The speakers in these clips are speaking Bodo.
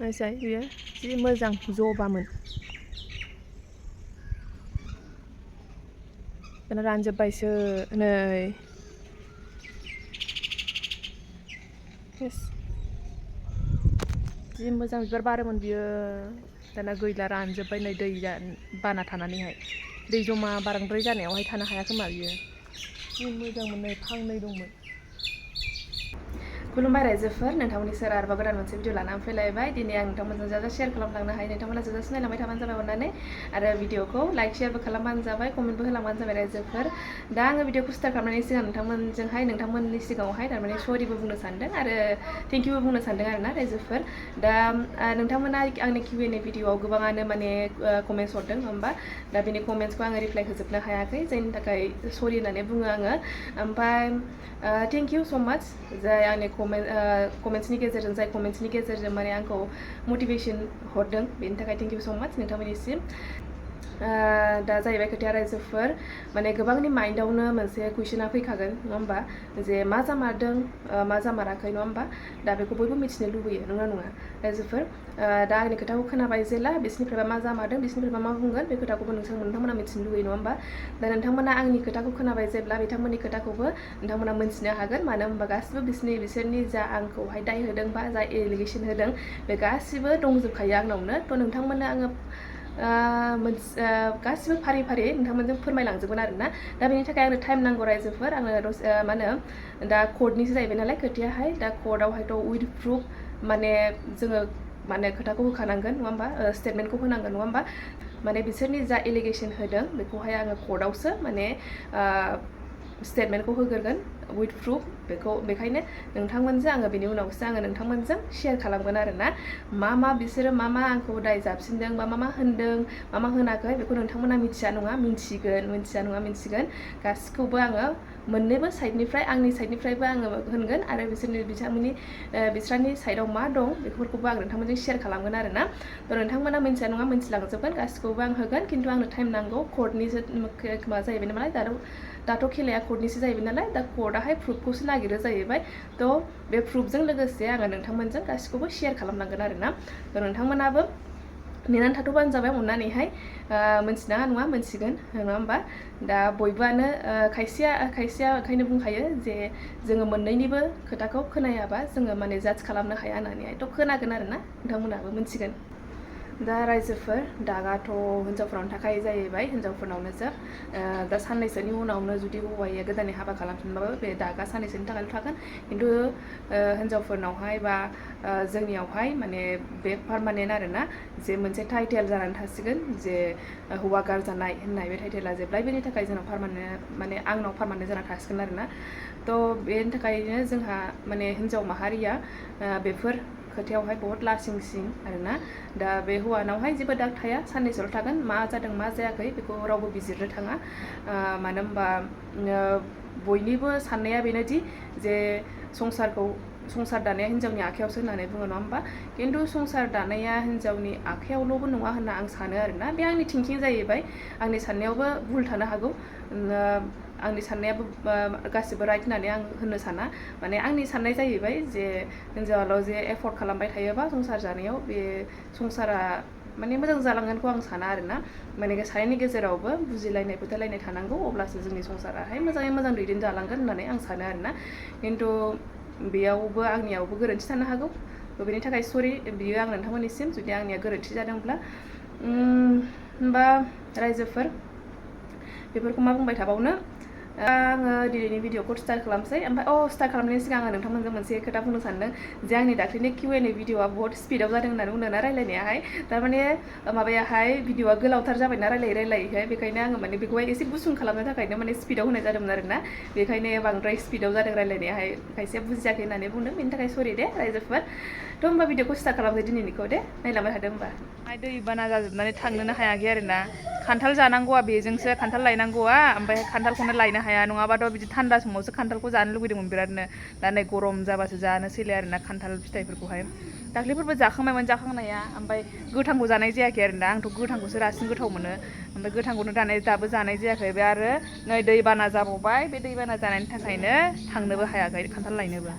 नायसाय बियो जि मोजां जबामोन दाना रानजोब्बायसो नै जि मोजां बिबार बारोमोन बियो दाना गैला रानजोब्बाय नै दै बाना थानानैहाय दै जमा बांद्राय जानायावहाय थानो हाया खोमा बियो जि मोजांमोन नै फांनै दंमोन। खुलुमबाय रायजोफोर, नोंथांमोननि सेराव आरोबाव गोदान मोनसे भिडिअ लानानै फैलायबाय। दिनै आं नोंथांमोनजों जाजा शेयार खालामलांनो हायो, नोंथांमोना जाजासे नायलांबाय थाबानो जाबाय अननानै, आरो भिडिअखौ लाइक शेयारबो खालामबानो जाबाय, कमेन्टबो होलांबानो जाबाय रायजोफोर। दा आङो भिडिअखौ स्टार्ट खालामनायनि सिगां नोंथांमोननि सिगाङावहाय थारमाने सरिबो बुंनो सानदों आरो थेंकिउबो बुंनो सानदों आरोना रायजोफोर। दा नोंथांमोना आंनि Q&A भिडिअआव गोबाङानो माने कमेन्ट्स हरदों होमबा, दा बेनि कमेन्ट्सखौ आङो रिप्लाइ होजोबनो हायाखै, जायनि थाखाय सरि होननानै बुङो आङो। ओमफ्राय थेंकिउ स' माच जाय आंनि कमेन्ट्सनि गेजेरजों माने आंखौ मटिभेसन हरदों, बेनि थाखाय थेंकिउ स' माच नोंथांमोननिसिम। दा जाहैबाय खोथाया रायजोफोर, माने गोबांनि माइन्डआवनो मोनसे कुइसना फैखागोन नङा होमबा, जे मा जामारदों मा जामाराखै नङा होमबा, दा बेखौ बयबो मिथिनो लुबैयो नङा रायजोफोर। दा आंनि खोथाखौ खोनाबाय जेला बिसोरनिफ्रायबा मा जामारदों, बिसोरनिफ्रायबा मा बुंगोन, बे खोथाखौबो नोंथांमोना मिथिनो लुबैयो नङा होमबा। दा नोंथांमोना आंनि खोथाखौ खोनाबाय जेब्ला बिथांमोननि खोथाखौबो नोंथांमोना मिथिनो हागोन, मानो होनबा गासिबो बिसोरनि जा आंखौहाय दाय होदों बा जा एलिगेसन होदों बे गासिबो दंजोबखायो आंनावनो। थ' नोंथांमोननो आङो गासिबो फारि फारि नोंथांमोनजों फोरमायलांजोबगोन आरोना। दा बेनि थाखाय आंनो टाइम नांगौ रायजोफोर, आङो मा होनो दा कर्टनिसो जाहैबाय नालाय खोथायाहाय, दा कर्टआवहायथ' उइथ प्रुफ माने जोङो माने खोथाखौ होखानांगोन नङा होमबा, स्टेटमेन्टखौ होनांगोन नङा होमबा। माने बिसोरनि जा एलिगेसन होदों बेखौहाय आङो कर्टआवसो माने स्टेटमेन्टखौ होग्रोगोन उइथ प्रुफ, बेखायनो नोंथांमोनजों आङो बेनि उनावसो आङो नोंथांमोनजों शेयार खालामगोन आरोना। बिसोरो मा आंखौ दाय जाबसिनदों बा मा होनदों मा होनाखै बेखौ नोंथांमोना मिथिया नङा मिथिगोन गासिखौबो आङो मोननैबो साइडनिफ्राय, आंनि साइडनिफ्रायबो आङो होनगोन आरो बिसोरनि साइडआव मा दं बेफोरखौबो आं नोंथांमोनजों शेयार खालामगोन आरोना। थ' नोंथांमोना मिथिया नङा मिथिलांजोबगोन, गासिखौबो आं होगोन, खिन्थु आंनो टाइम नांगौ। कर्टनिसो मा जाहैबाय नालाय, दाथ' खेलाया कर्टनिसो जाहैबाय नालाय, दा कर्टआहाय प्रुफखौसो नागिरो जाहैबाय। थ' बे प्रुफजों लोगोसे आङो नोंथांमोनजों गासिखौबो शेयार खालामलांगोन आरोना। थ' नोंथांमोनाबो नेनानै थाथ'बानो जाबाय अननानैहाय, मिथिनाङा नङा मिथिगोन नङा होमबा। दा बयबोआनो खायसेया ओंखायनो बुंखायो जे जोङो मोननैनिबो खोथाखौ खोनायाबा जोङो माने जाज खालामनो हाया होननानैहाय। थ' खोनागोन आरोना, नोंथांमोनाबो मिथिगोन। दा रायजोफोर, दागाथ' हिन्जावफोरावनो थाखायो जाहैबाय, हिन्जावफोरनावनो जोब। दा साननैसोनि उनावनो जुदि हौवाया गोदानै हाबा खालामफिनबाबो बे दागा साननैसोनि थाखायल' थागोन, खिन्थु हिन्जावफोरनावहाय बा जोंनियावहाय माने बे पारमानेन्ट आरोना, जे मोनसे टाइटेल जानानै थासिगोन जे हौवा गारजानाय होननाय बे टाइटेला जेब्लायबोनि थाखाय जोंनाव पारमानेन्ट, माने आंनाव पारमानेन्ट जाना थासिगोन आरोना। थ' बेनि थाखायनो जोंहा माने हिन्जाव माहारिया बेफोर खोथायावहाय बहुत लासिंसिं आरोना। दा बे हौवानावहाय जेबो दाग थाया, साननैसोल' थागोन, मा जादों मा जायाखै बेखौ रावबो बिजिरनो थाङा। मानो होनबा बयनिबो साननाया बेनोदि जे संसार दानाया हिन्जावनि आखायावसो होननानै बुङो नङा होमबा। खिन्थु संसार दानाया हिन्जावनि आखायावल'बो नङा होनना आं सानो आरोना। बे आंनि थिंकिं जाहैबाय, आंनि साननायावबो भुल थानो हागौ, आंनि साननायाबो गासिबो राइट होननानै आं होननो साना। माने आंनि साननाय जाहैबाय जे हिन्जावाल' जे एफर्ट खालामबाय थायोबा संसार जानायाव बे संसारा माने मोजां जालांगोनखौ आं साना आरोना। माने सानैनि गेजेरावबो बुजिलायनाय फोथायलायनाय थानांगौ, अब्लासो जोंनि संसाराहाय मोजाङै मोजां दैदेनजालांगोन होननानै आं सानो आरोना। खिन्थु बेयावबो आंनियावबो गोरोन्थि थानो हागौ, बेनि थाखाय सरि बियो आं नोंथांमोननिसिम जुदि आंनिया गोरोन्थि जादोंब्ला। होमबा रायजोफोर, बेफोरखौ मा बुंबाय थाबावनो, आङो दिनैनि भिडिअखौ स्टार्ट खालामसै। ओमफ्राय स्टार्ट खालामनायनि सिगां आङो नोंथांमोनजों मोनसे खोथा बुंनो सानदों, जे आंनि दाख्लैनि Q&A भिडिअआ बहुत स्पिडआव जादों होननानै बुंदों ना रायलायनायाहाय। थारमाने माबायाहाय भिडिअआ गोलावथार जाबायना रायलायैहाय, बेखायनो आङो माने बेखौहाय एसे गुसुं खालामनो थाखायनो माने स्पिडआव होनाय जादोंमोन आरोना। बेखायनो बांद्राय स्पिडआव जादों रायलायनायाहाय, खायसेया बुजियाखै होननानै बुंदों, बेनि थाखाय सरि दे रायजोफोर। थ' होमबा भिडिअखौ स्टार्ट खालामदो दिनैनिखौ दे, नायलांबाय थादो होमबा। दै बाना जाजोबनानै थांनोनो हायाखै आरोना। खान्थाल जानांगौआ बेजोंसो, खान्थाल लायनांगौआ, ओमफ्राय खान्थालखौनो लायनो हाया, नङाबाथ' बिदि थान्दा समावसो खान्थालखौ जानो लुगैदोंमोन बिरादनो। दा नै गरम जाबासो जानोसैलाय आरोना खान्थाल फिथाइफोरखौहाय। दाख्लैफोरबो जाखांबायमोन जाखांनाया, ओमफ्राय गोथांखौ जानाय जायाखै आरोना। आंथ' गोथांखौसो रासिन गोथाव मोनो, ओमफ्राय गोथांखौनो दाबो जानाय जायाखै। बे आरो नै दैबाना जाबावबाय, बे दैबाना जानायनि थाखायनो थांनोबो हायाखै खान्थाल लायनोबो।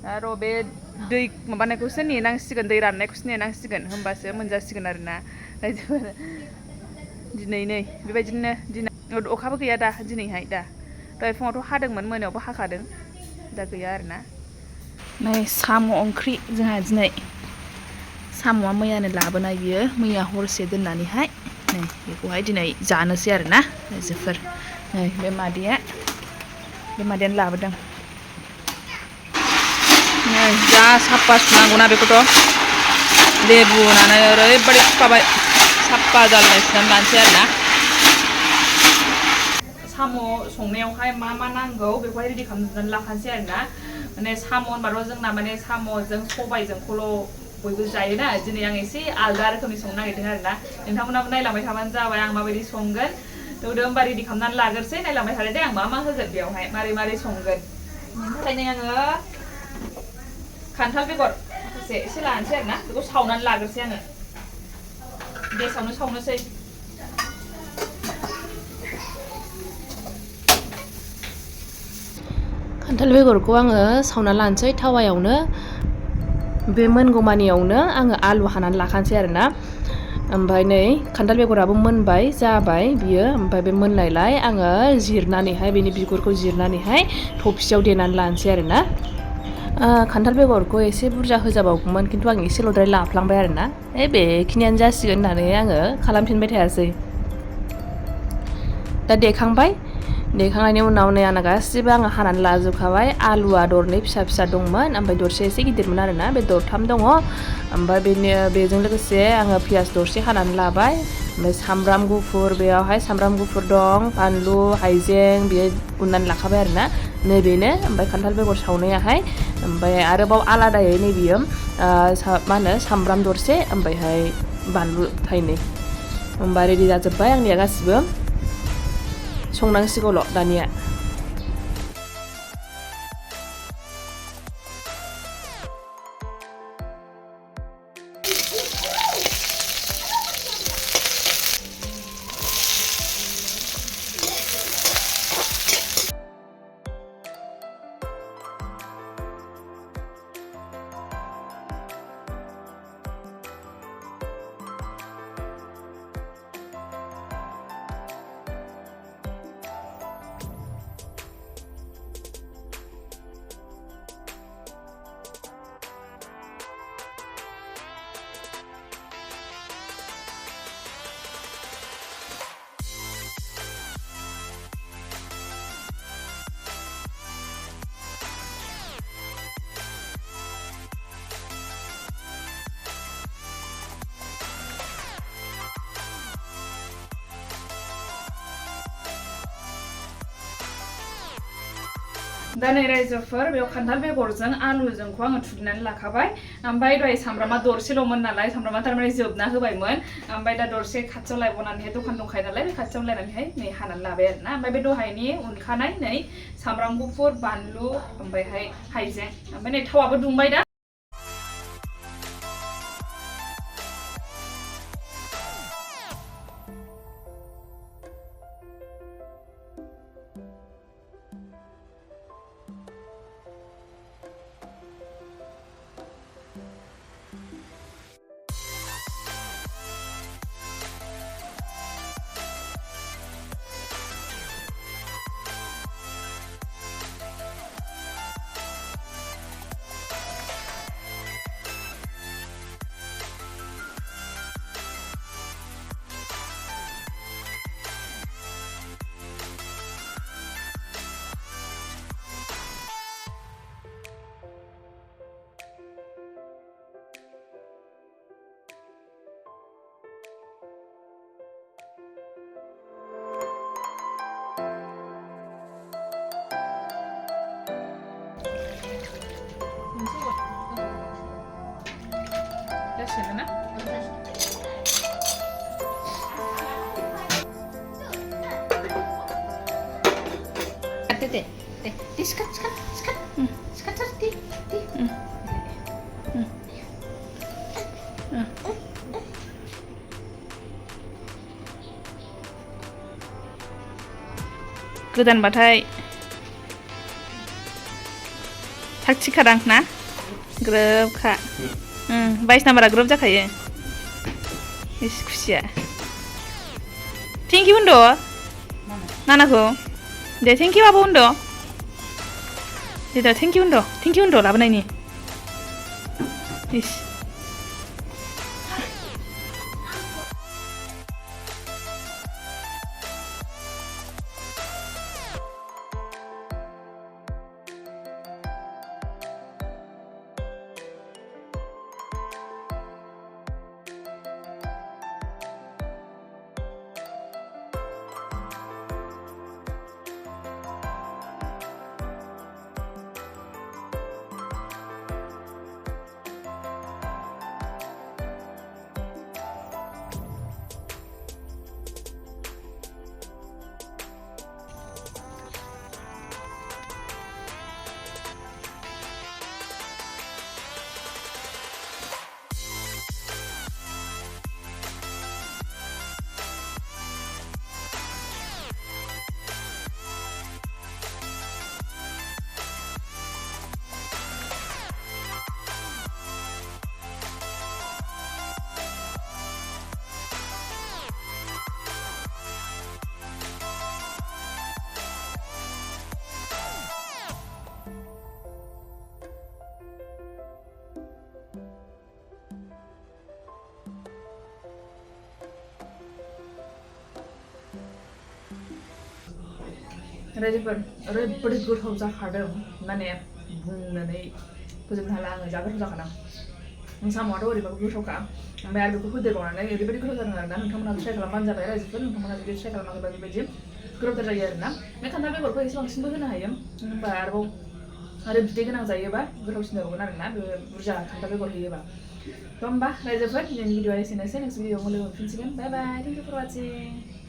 दा र' बे दै माबानायखौसो नेनांसिगोन दै राननायखौसो नेनांसिगोन होमबासो मोनजासिगोन आरोना रायजोफोर दिनै नै बेबायदिनो दिनै अखाबो गैया दा दिनैहाय दा दहाय फुङावथ' हादोंमोन मोनायावबो हाखादों दा गैया आरोना नै साम' ओंख्रि जोंहा दिनै साम'आ मैयानो लाबोनाय बियो मैया हरसे दोननानैहाय नै बेखौहाय दिनै जानोसै आरोना रायजोफोर नै बे मादैयानो लाबोदों नै जा साफा सुनांगौना बेखौथ' लेबु होनानै ओरैबायदि सुखाबाय साफा जालायसिनानै लानोसै आरोना साम' संनायावहाय मा मा नांगौ बेखौहाय रेडि खालामनानै लाखानोसै आरोना माने साम' होनबाथ' जोंना माने साम'जों सबायजोंखौल' बयबो जायोना दिनै आं एसे आलदा रोखोमनि संनो नागिरदों आरोना नोंथांमोनाबो नायलांबाय थाबानो जाबाय आं माबायदि संगोन थौदो होमबा रेडि खालामनानै लाग्रोसै नायलांबाय थादो दे आं मा होगोन बेयावहाय मारै संगोन बेनि थाखायनो आङो खान्थाल बेगर माखासे एसे लानोसै आरोना बेखौ सावनानै लाग्रोसै आङो गेसावनो सावनोसै खान्थाल बेगरखौ आङो सावना लानोसै थावायावनो बे मोनगौमानियावनो आङो आलु हानानै लाखानोसै आरोना ओमफ्राय नै खान्थाल बेगराबो मोनबाय जाबाय बियो ओमफ्राय बे मोननायलाय आङो जिरनानैहाय बेनि बिगुरखौ जिरनानैहाय थफसियाव देनानै लानोसै आरोना खान्थाल बेगरखौ एसे बुरजा होजाबावगौमोन खिन्थु आं एसेल'द्राय लाफ्लांबाय आरोना बेखिनियानो जासिगोन होननानै आङो खालामफिनबाय थायासै दा देखांनायनि उनाव नै आंना गासिबो आङो हानानै लाजोबखाबाय आलुआ दरनै फिसा फिसा दंमोन ओमफ्राय दरसे एसे गिदिरमोन आरोना बे दरथाम दङ ओमफ्राय बेजों लोगोसे आङो पियास दरसे हानानै लाबाय ओमफ्राय सामब्राम गुफुर बेयावहाय सामब्राम गुफुर दं बानलु हाइजें बियो उननानै लाखाबाय आरोना नैबेनो ओमफ्राय खान्थाल बेगर सावनायाहाय ओमफ्राय आरोबाव आलादायै नैबियो मा होनो सामब्राम दरसे ओमफ्रायहाय बानलु थाइनै होमबा रेडि जाजोब्बाय आंनिया गासिबो संनांसिगौल' दानिया दा नै रायजोफोर बेयाव खान्थाल बेगरजों आलुजोंखौ आङो थुग्लिनानै लाखाबाय ओमफ्राय दहाय सामब्रामा दरसेल'मोन नालाय सामब्रामा थारमाने जोबना होबायमोन ओमफ्राय दा दरसे खाथियाव लायबावनानैहाय दखान दंखायो नालाय बे खाथियाव लायनानैहाय नै हानानै लाबाय आरोना ओमफ्राय बे दहायनि उनखानाय नै सामब्राम गुफुर बानलु ओमफ्रायहाय हाइजें ओमफ्राय नै थावाबो दुंबाय दा जासिगोन ना गोदानबाथाय थाग थिग खादां ना ग्रोबखा बाइस नाम्बारा ग्रोब जाखायो इस खुसिया थेंकिउ होनद' नानाखौ दे थेंकिउ आब' होनद' दे दा थेंकिउ होनद' लाबोनायनि इस रायजोफोर ओरैबायदि गोथाव जाखादों माने बुंनानै फोजोबनो हाला आङो जा गोथाव जाखादों साम'आथ' ओरैबाबो गोथावखा ओमफ्राय आरो बेखौ होदेरबावनानै ओरैबायदि गोथाव जादों आरोना नोंथांमोनहाबो ट्राइ खालामबानो जाबाय रायजोफोर नोंथांमोनहा जुदि ट्राइ खालामाखैबा बेबायदि गोथावथार जायो आरोना बे खान्थाल बेगरखौ एसे बांसिनबो होनो हायो होमबा आरोबाव आरो बिदै गोनां जायोबा गोथावसिन जाबावगोन आरोना बे बुरजा खान्थाल बेगर होयोबा थ' होमबा रायजोफोर दिनैनि भिडिअआ एसेनोसै नेक्स्ट भिडिअआव लोगो मोनफिनसिगोन बाय बाय थेंक इउ फर वाचिं